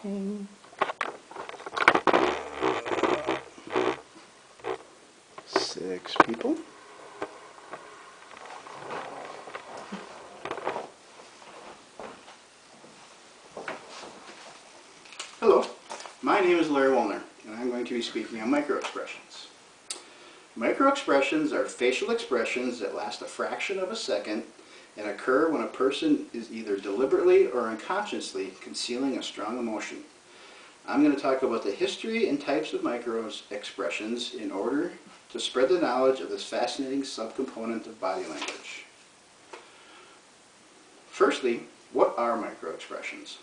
Okay. 6 people. Hello, my name is Larry Wollner, and I'm going to be speaking on microexpressions. Microexpressions are facial expressions that last a fraction of a second and occur when a person is either deliberately or unconsciously concealing a strong emotion. I'm going to talk about the history and types of microexpressions in order to spread the knowledge of this fascinating subcomponent of body language. Firstly, what are microexpressions?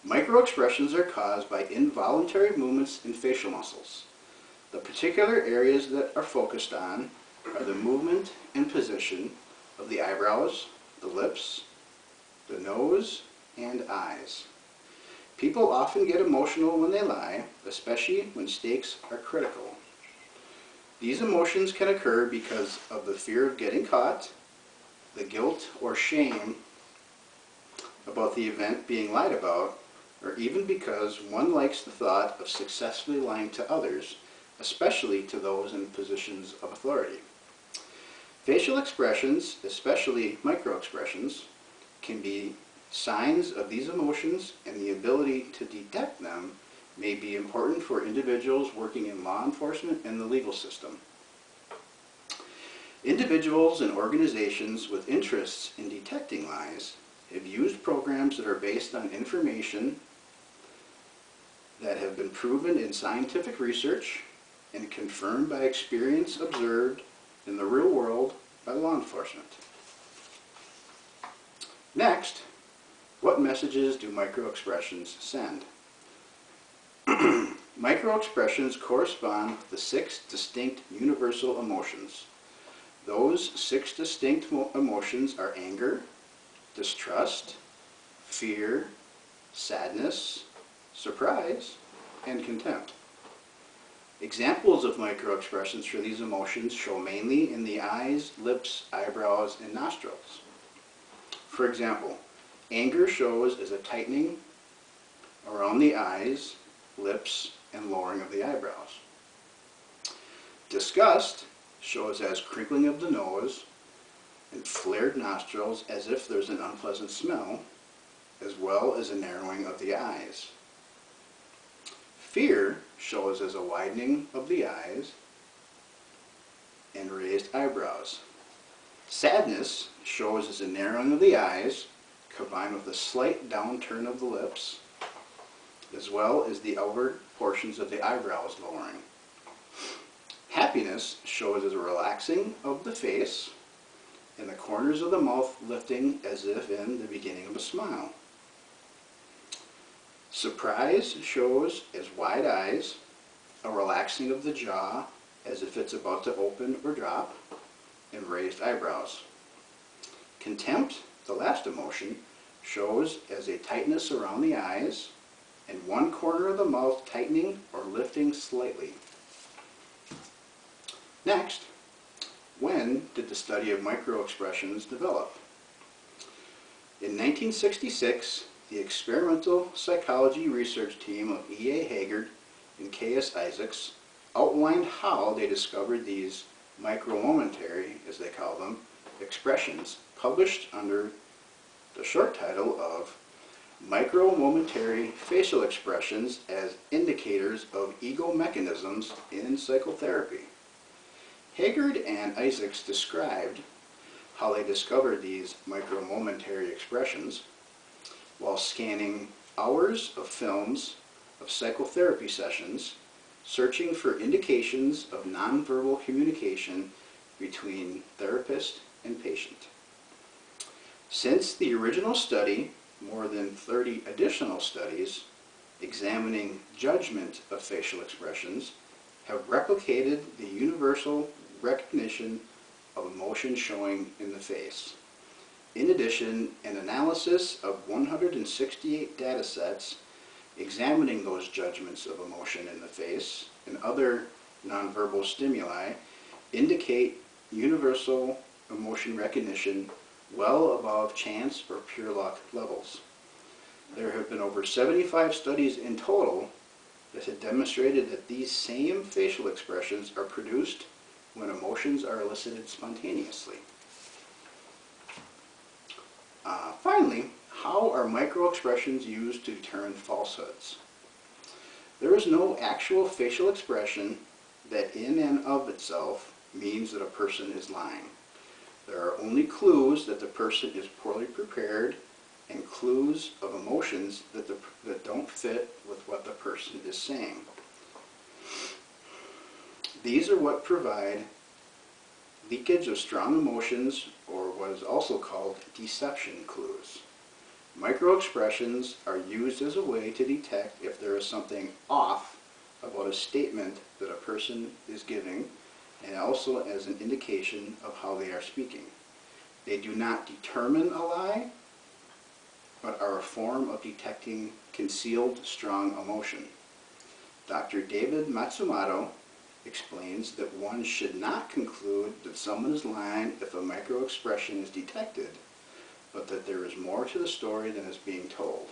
Microexpressions are caused by involuntary movements in facial muscles. The particular areas that are focused on are the movement and position of the eyebrows, the lips, the nose, and eyes. People often get emotional when they lie, especially when stakes are critical. These emotions can occur because of the fear of getting caught, the guilt or shame about the event being lied about, or even because one likes the thought of successfully lying to others, especially to those in positions of authority. Facial expressions, especially microexpressions, can be signs of these emotions, and the ability to detect them may be important for individuals working in law enforcement and the legal system. Individuals and organizations with interests in detecting lies have used programs that are based on information that have been proven in scientific research and confirmed by experience observed in the real world by law enforcement. Next, what messages do microexpressions send? Microexpressions correspond with the 6 distinct universal emotions. Those 6 distinct emotions are anger, distrust, fear, sadness, surprise, and contempt. Examples of microexpressions for these emotions show mainly in the eyes, lips, eyebrows, and nostrils. For example, anger shows as a tightening around the eyes, lips, and lowering of the eyebrows. Disgust shows as crinkling of the nose and flared nostrils as if there's an unpleasant smell, as well as a narrowing of the eyes. Fear shows as a widening of the eyes and raised eyebrows. Sadness shows as a narrowing of the eyes combined with a slight downturn of the lips, as well as the outer portions of the eyebrows lowering. Happiness shows as a relaxing of the face and the corners of the mouth lifting as if in the beginning of a smile. Surprise shows as wide eyes, a relaxing of the jaw as if it's about to open or drop, and raised eyebrows. Contempt, the last emotion, shows as a tightness around the eyes and one corner of the mouth tightening or lifting slightly. Next, when did the study of microexpressions develop? In 1966, the experimental psychology research team of E.A. Haggard and K.S. Isaacs outlined how they discovered these micromomentary, as they call them, expressions, published under the short title of Micromomentary Facial Expressions as Indicators of Ego Mechanisms in Psychotherapy. Haggard and Isaacs described how they discovered these micromomentary expressions while scanning hours of films of psychotherapy sessions, searching for indications of nonverbal communication between therapist and patient. Since the original study, more than 30 additional studies examining judgment of facial expressions have replicated the universal recognition of emotion showing in the face. In addition, an analysis of 168 data sets examining those judgments of emotion in the face and other nonverbal stimuli indicate universal emotion recognition well above chance or pure luck levels. There have been over 75 studies in total that have demonstrated that these same facial expressions are produced when emotions are elicited spontaneously. Finally, how are microexpressions used to determine falsehoods? There is no actual facial expression that in and of itself means that a person is lying. There are only clues that the person is poorly prepared and clues of emotions that don't fit with what the person is saying. These are what provide leakage of strong emotions, or what is also called deception clues. Microexpressions are used as a way to detect if there is something off about a statement that a person is giving, and also as an indication of how they are speaking. They do not determine a lie, but are a form of detecting concealed strong emotion. Dr. David Matsumoto explains that one should not conclude that someone is lying if a microexpression is detected, but that there is more to the story than is being told.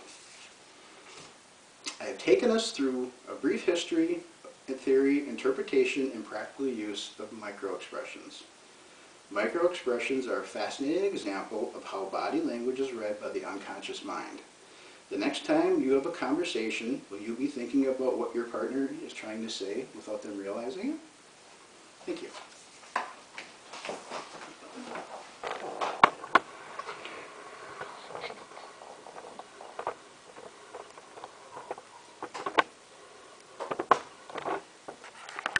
I have taken us through a brief history, theory, interpretation, and practical use of microexpressions. Microexpressions are a fascinating example of how body language is read by the unconscious mind. The next time you have a conversation, will you be thinking about what your partner is trying to say without them realizing it? Thank you.